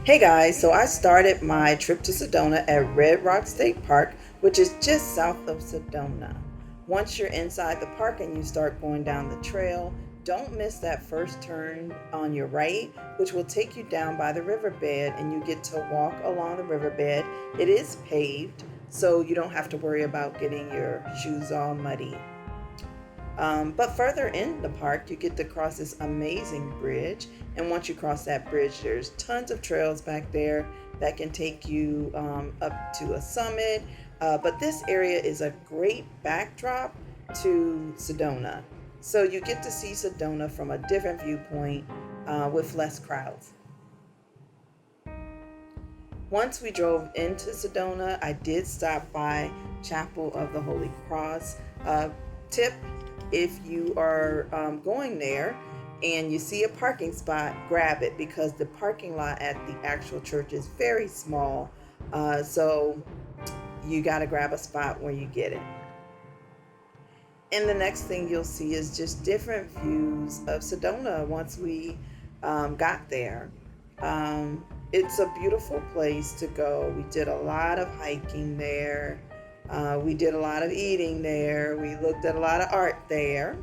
Hey guys, so I started my trip to Sedona at Red Rock State Park, which is just south of Sedona. Once you're inside the park and you start going down the trail, don't miss that first turn on your right, which will take you down by the riverbed and you get to walk along the riverbed. It is paved, so you don't have to worry about getting your shoes all muddy. But further in the park, you get to cross this amazing bridge. And once you cross that bridge, there's tons of trails back there that can take you up to a summit. But this area is a great backdrop to Sedona. So you get to see Sedona from a different viewpoint with less crowds. Once we drove into Sedona, I did stop by Chapel of the Holy Cross. Tip, if you are going there and you see a parking spot, grab it because the parking lot at the actual church is very small. So you got to grab a spot where you get it. And the next thing you'll see is just different views of Sedona once we got there. It's a beautiful place to go. We did a lot of hiking there. We did a lot of eating there. We looked at a lot of art there.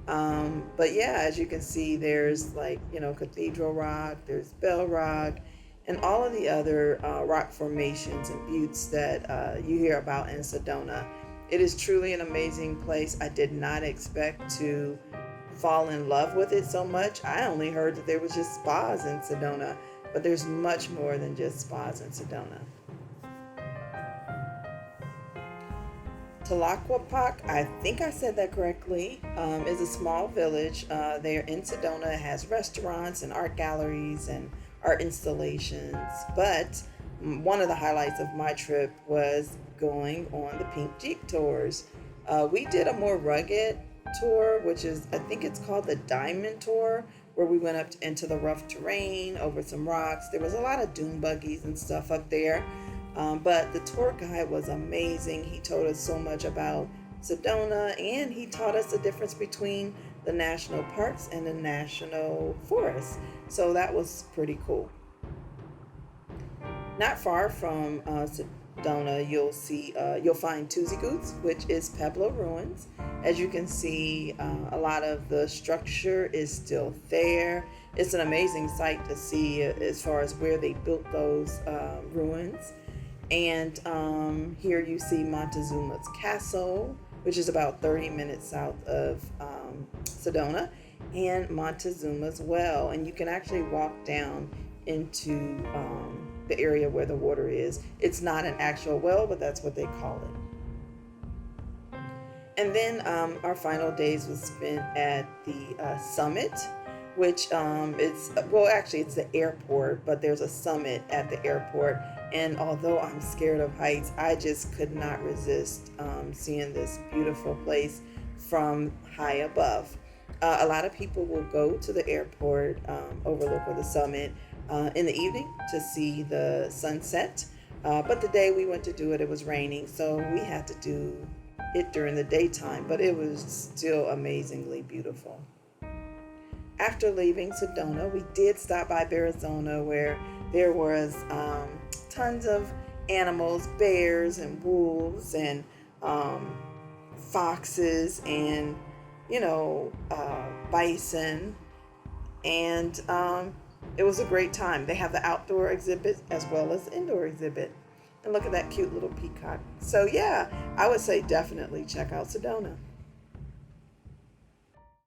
But yeah, as you can see, there's Cathedral Rock, there's Bell Rock, and all of the other rock formations and buttes that you hear about in Sedona. It is truly an amazing place. I did not expect to fall in love with it so much. I only heard that there was just spas in Sedona, but there's much more than just spas in Sedona. Talaqua Park, I think I said that correctly, is a small village there in Sedona. It has restaurants and art galleries and art installations. But one of the highlights of my trip was going on the Pink Jeep tours. We did a more rugged tour, which is, I think it's called the Diamond Tour, where we went up into the rough terrain over some rocks. There was a lot of dune buggies and stuff up there. But the tour guide was amazing. He told us so much about Sedona, and he taught us the difference between the national parks and the national forests. So that was pretty cool. Not far from Sedona, you'll find Tuesday Goods, which is Palo ruins. As you can see, a lot of the structure is still there. It's an amazing sight to see as far as where they built those ruins. And here you see Montezuma's Castle, which is about 30 minutes south of Sedona, and Montezuma's Well. And you can actually walk down into the area where the water is. It's not an actual well, but that's what they call it. And then our final days was spent at the summit, which it's the airport, but there's a summit at the airport. And although I'm scared of heights, I just could not resist seeing this beautiful place from high above. A lot of people will go to the airport overlook or the summit in the evening to see the sunset. But the day we went to do it, it was raining, so we had to do it during the daytime, but it was still amazingly beautiful. After leaving Sedona, we did stop by Arizona, where there was tons of animals, bears and wolves and foxes and bison, and it was a great time. They have the outdoor exhibit as well as the indoor exhibit. And look at that cute little peacock. So yeah, I would say definitely check out Sedona.